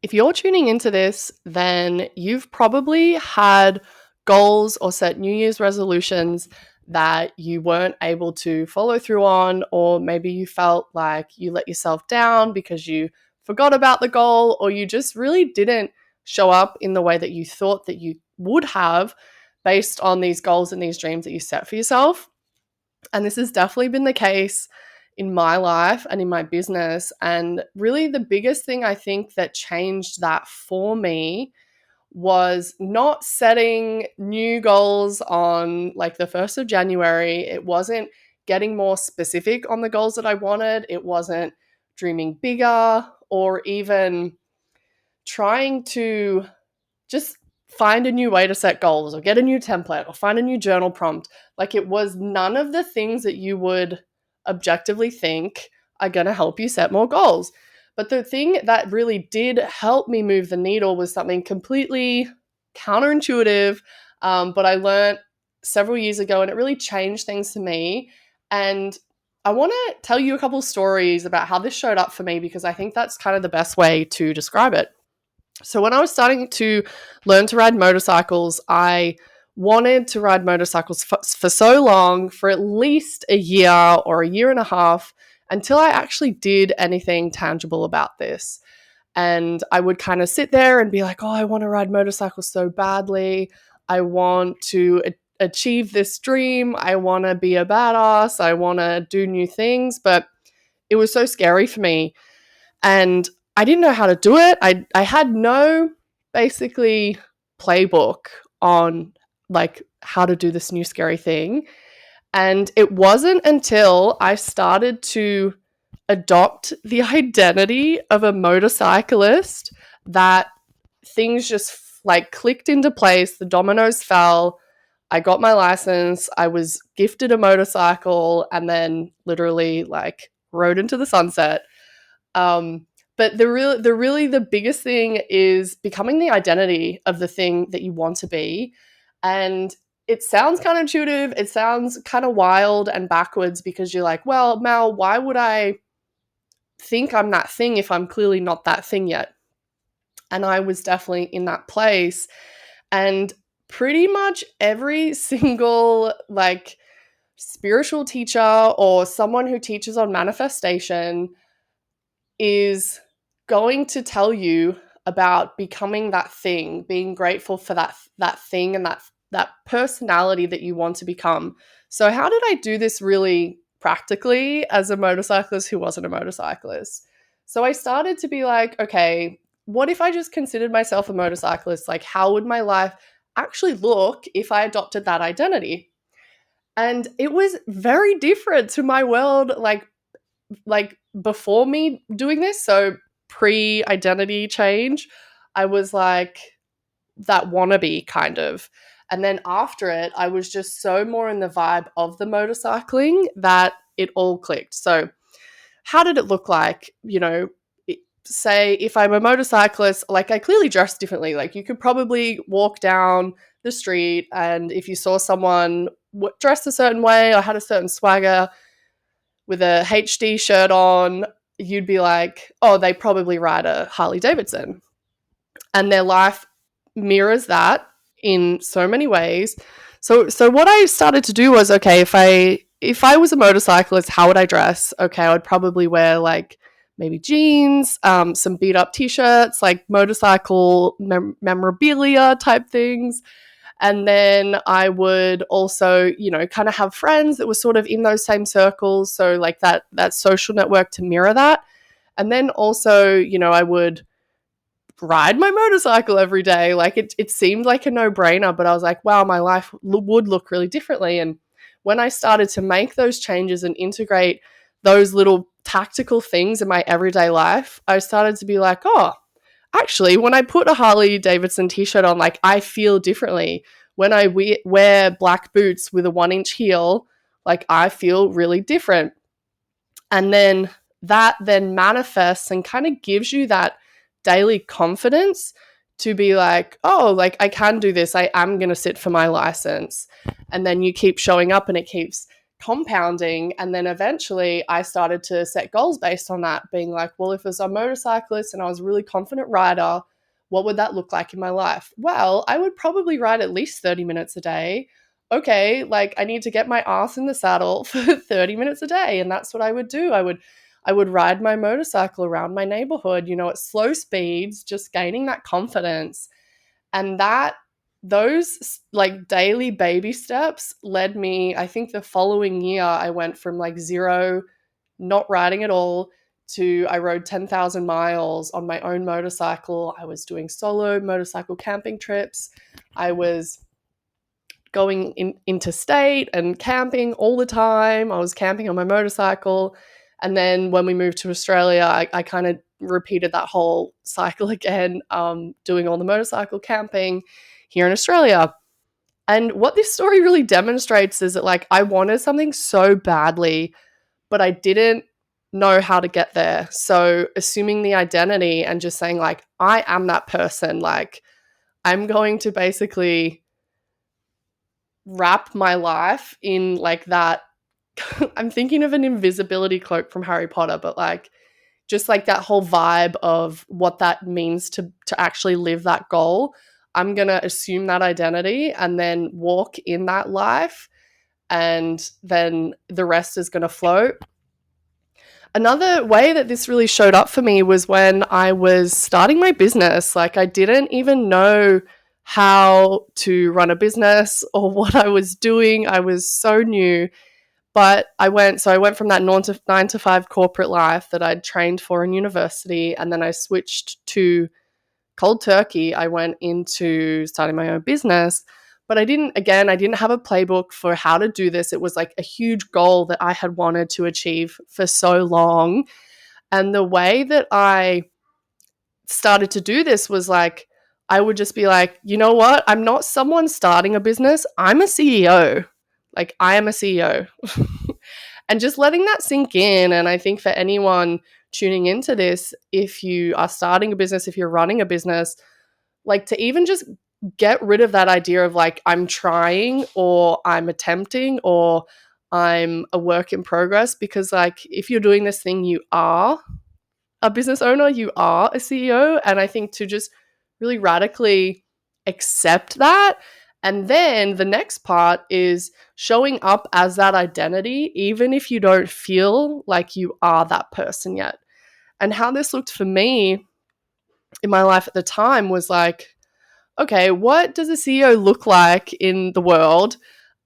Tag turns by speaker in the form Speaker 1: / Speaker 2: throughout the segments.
Speaker 1: If you're tuning into this, then you've probably had goals or set New Year's resolutions that you weren't able to follow through on, or maybe you felt like you let yourself down because you forgot about the goal, or you just really didn't show up in the way that you thought that you would have based on these goals and these dreams that you set for yourself. And this has definitely been the case in my life and in my business. And really, the biggest thing I think that changed that for me was not setting new goals on like the 1st of January. It wasn't getting more specific on the goals that I wanted. It wasn't dreaming bigger or even trying to just find a new way to set goals or get a new template or find a new journal prompt. Like, it was none of the things that you would objectively think are going to help you set more goals. But the thing that really did help me move the needle was something completely counterintuitive, but I learned several years ago, and it really changed things for me. And I want to tell you a couple stories about how this showed up for me, because I think that's kind of the best way to describe it. So when I was starting to learn to ride motorcycles, I wanted to ride motorcycles for so long, for at least a year or a year and a half, until I actually did anything tangible about this. And I would kind of sit there and be like, oh, I want to ride motorcycles so badly. I want to achieve this dream. I want to be a badass. I want to do new things. But it was so scary for me. And I didn't know how to do it. I had no basically playbook on like how to do this new scary thing. And it wasn't until I started to adopt the identity of a motorcyclist that things just like clicked into place. The dominoes fell. I got my license. I was gifted a motorcycle and then literally like rode into the sunset. But the biggest thing is becoming the identity of the thing that you want to be. And it sounds counterintuitive. It sounds kind of wild and backwards, because you're like, well, Mel, why would I think I'm that thing if I'm clearly not that thing yet? And I was definitely in that place. And pretty much every single like spiritual teacher or someone who teaches on manifestation is going to tell you about becoming that thing, being grateful for that thing and that personality that you want to become. So how did I do this really practically as a motorcyclist who wasn't a motorcyclist? So I started to be like, okay, what if I just considered myself a motorcyclist? Like, how would my life actually look if I adopted that identity? And it was very different to my world, like before me doing this. So pre-identity change, I was like that wannabe kind of. And then after it, I was just so more in the vibe of the motorcycling that it all clicked. So how did it look like? Say if I'm a motorcyclist, like I clearly dress differently. Like you could probably walk down the street, and if you saw someone dressed a certain way or had a certain swagger with a HD shirt on, you'd be like, oh, they probably ride a Harley Davidson. And their life mirrors that in so many ways. So what I started to do was, okay, if I was a motorcyclist, how would I dress? Okay, I would probably wear like maybe jeans, some beat up t-shirts, like motorcycle memorabilia type things. And then I would also, kind of have friends that were sort of in those same circles. So like that social network to mirror that. And then also, I would ride my motorcycle every day. Like it seemed like a no-brainer, but I was like, wow, my life would look really differently. And when I started to make those changes and integrate those little tactical things in my everyday life, I started to be like, oh, actually, when I put a Harley Davidson t-shirt on, like I feel differently. When I wear black boots with a 1-inch heel, like I feel really different. And then that then manifests and kind of gives you that daily confidence to be like, oh, like I can do this. I am going to sit for my license. And then you keep showing up and it keeps compounding. And then eventually I started to set goals based on that, being like, well, if I was a motorcyclist and I was a really confident rider, what would that look like in my life? Well, I would probably ride at least 30 minutes a day. Okay, like I need to get my ass in the saddle for 30 minutes a day. And that's what I would do. I would ride my motorcycle around my neighborhood, at slow speeds, just gaining that confidence. And those like daily baby steps led me, I think the following year, I went from like zero, not riding at all, to I rode 10,000 miles on my own motorcycle. I was doing solo motorcycle camping trips. I was going interstate and camping all the time. I was camping on my motorcycle. And then when we moved to Australia, I kind of repeated that whole cycle again, doing all the motorcycle camping here in Australia. And what this story really demonstrates is that like I wanted something so badly, but I didn't know how to get there. So assuming the identity and just saying like, I am that person, like I'm going to basically wrap my life in like that. I'm thinking of an invisibility cloak from Harry Potter, but like just like that whole vibe of what that means to actually live that goal. I'm going to assume that identity and then walk in that life, and then the rest is going to flow. Another way that this really showed up for me was when I was starting my business. Like I didn't even know how to run a business or what I was doing. I was so new. But I went from that 9 to 5 corporate life that I'd trained for in university, and then I switched to cold turkey. I went into starting my own business, but I didn't have a playbook for how to do this. It was like a huge goal that I had wanted to achieve for so long. And the way that I started to do this was like, I would just be like, you know what? I'm not someone starting a business. I'm a CEO. Like I am a CEO. And just letting that sink in. And I think for anyone tuning into this, if you are starting a business, if you're running a business, like to even just get rid of that idea of like, I'm trying or I'm attempting or I'm a work in progress, because like if you're doing this thing, you are a business owner, you are a CEO. And I think to just really radically accept that. And then the next part is showing up as that identity, even if you don't feel like you are that person yet. And how this looked for me in my life at the time was like, okay, what does a CEO look like in the world?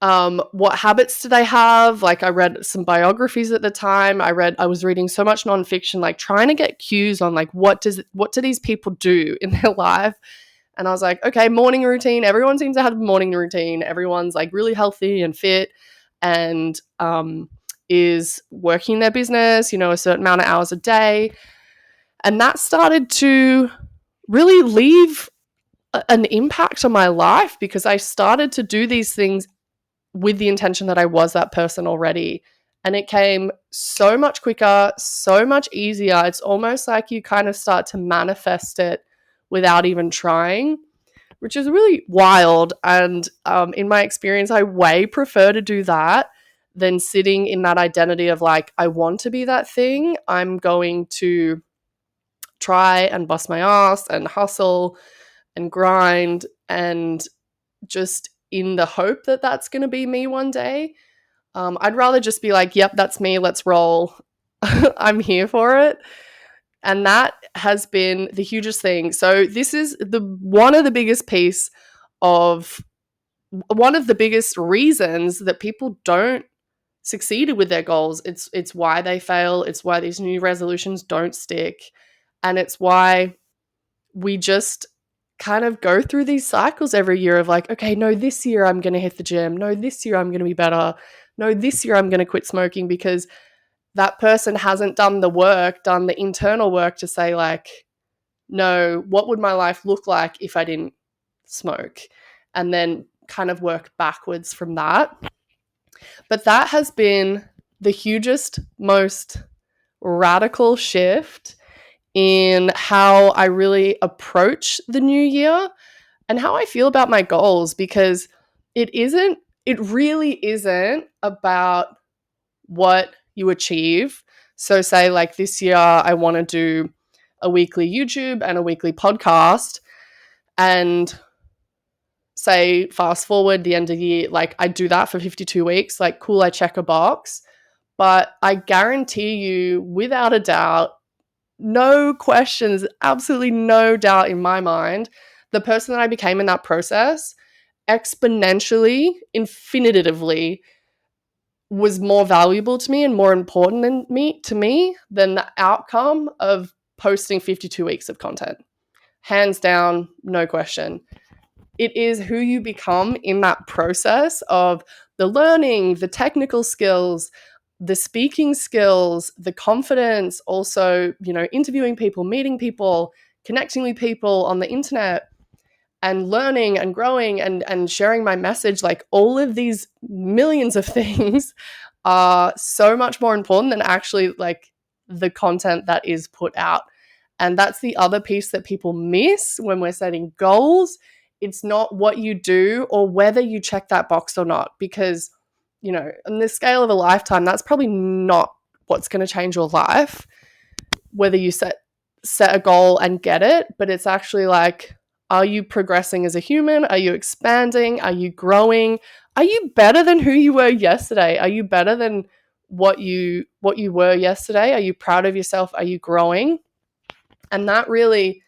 Speaker 1: What habits do they have? Like I read some biographies at the time. I was reading so much nonfiction, like trying to get cues on like what do these people do in their life? And I was like, okay, morning routine. Everyone seems to have a morning routine. Everyone's like really healthy and fit and is working their business, a certain amount of hours a day. And that started to really leave an impact on my life, because I started to do these things with the intention that I was that person already. And it came so much quicker, so much easier. It's almost like you kind of start to manifest it without even trying, which is really wild. And in my experience, I way prefer to do that than sitting in that identity of like, I want to be that thing. I'm going to try and bust my ass and hustle and grind, and just in the hope that that's going to be me one day. I'd rather just be like, yep, that's me. Let's roll. I'm here for it. And that has been the hugest thing. So this is one of the biggest reasons that people don't succeed with their goals. It's why they fail. It's why these new resolutions don't stick. And it's why we just kind of go through these cycles every year of like, okay, no, this year I'm going to hit the gym. No, this year I'm going to be better. No, this year I'm going to quit smoking, because that person hasn't done the internal work to say like, no, what would my life look like if I didn't smoke? And then kind of work backwards from that. But that has been the hugest, most radical shift in how I really approach the new year and how I feel about my goals, because it really isn't about what you achieve. So say like this year I want to do a weekly YouTube and a weekly podcast, and say fast forward the end of the year, like I do that for 52 weeks, like cool, I check a box. But I guarantee you, without a doubt, no questions, absolutely no doubt in my mind, the person that I became in that process exponentially, infinitively was more valuable to me and more important to me than the outcome of posting 52 weeks of content. Hands down, no question. It is who you become in that process of the learning, the technical skills, the speaking skills, the confidence, also, interviewing people, meeting people, connecting with people on the internet, and learning and growing and sharing my message. Like all of these millions of things are so much more important than actually like the content that is put out. And that's the other piece that people miss when we're setting goals. It's not what you do or whether you check that box or not, because, on the scale of a lifetime, that's probably not what's going to change your life, whether you set a goal and get it. But it's actually like, are you progressing as a human? Are you expanding? Are you growing? Are you better than who you were yesterday? Are you better than what you were yesterday? Are you proud of yourself? Are you growing? And that really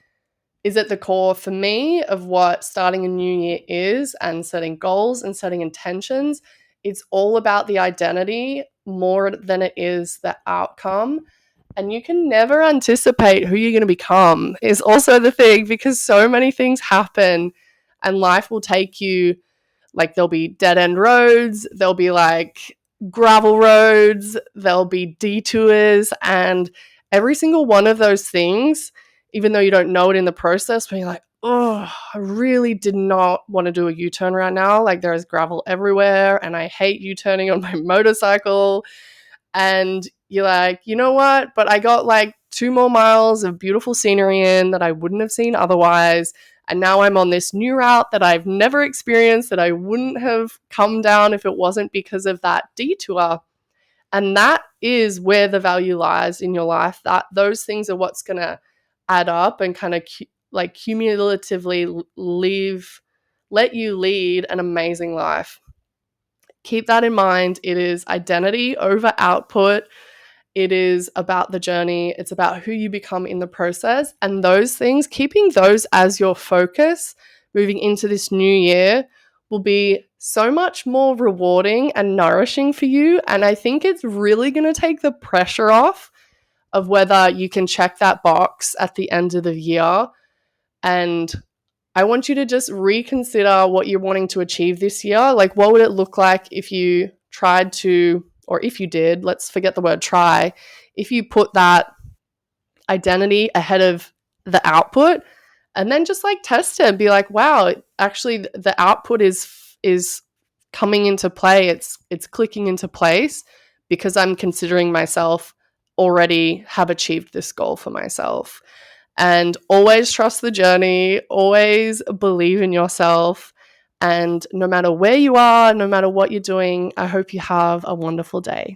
Speaker 1: is at the core for me of what starting a new year is, and setting goals and setting intentions. It's all about the identity more than it is the outcome. And you can never anticipate who you're going to become is also the thing, because so many things happen and life will take you, like there'll be dead end roads, there'll be like gravel roads, there'll be detours, and every single one of those things, even though you don't know it in the process, when you're like, oh, I really did not want to do a U-turn right now. Like there is gravel everywhere and I hate U-turning on my motorcycle. And you're like, you know what? But I got like 2 more miles of beautiful scenery in that I wouldn't have seen otherwise. And now I'm on this new route that I've never experienced, that I wouldn't have come down if it wasn't because of that detour. And that is where the value lies in your life. That those things are what's going to add up and kind of like cumulatively let you lead an amazing life. Keep that in mind. It is identity over output. It is about the journey. It's about who you become in the process. And those things, keeping those as your focus moving into this new year, will be so much more rewarding and nourishing for you. And I think it's really going to take the pressure off of whether you can check that box at the end of the year. And I want you to just reconsider what you're wanting to achieve this year. Like, what would it look like if you tried to, or if you did, let's forget the word try, if you put that identity ahead of the output, and then just like test it and be like, wow, actually the output is coming into play. It's clicking into place because I'm considering myself already have achieved this goal for myself. And always trust the journey, always believe in yourself. And no matter where you are, no matter what you're doing, I hope you have a wonderful day.